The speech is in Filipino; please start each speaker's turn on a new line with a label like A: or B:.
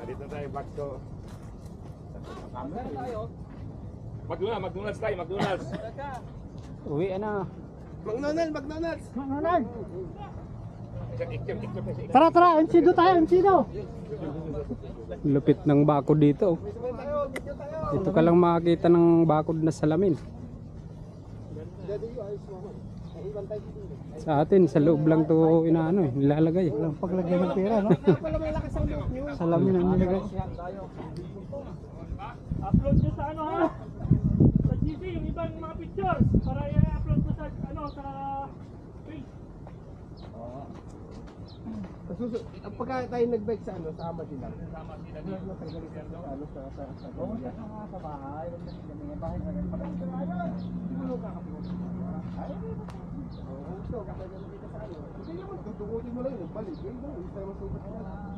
A: Dito tayo back to
B: tayo.
A: McDonald's tayo, McDonald's.
C: Uwi na.
B: McDonald's.
C: Tara, tara, MCdo tayo, MCdo. Lupit ng bakod dito. Dito ka lang makakita ng bakod na salamin. Sa atin, sa loob lang to inaano nilalagay. Walang paglagay ng pera, no? Salamin ang nilagay.
D: Upload nyo sa ano ha? Sa GC, yung ibang mga pictures para i-upload mo sa ano sa page.
B: Pagka tayo nag-bike sa ano, sama sila. Sama sila dito. Ano sa bahay. Bahay na rin pala. Hindi mo kakapit. Hindi mo tutukutin mo lang yung balik. Hindi mo isa masubot.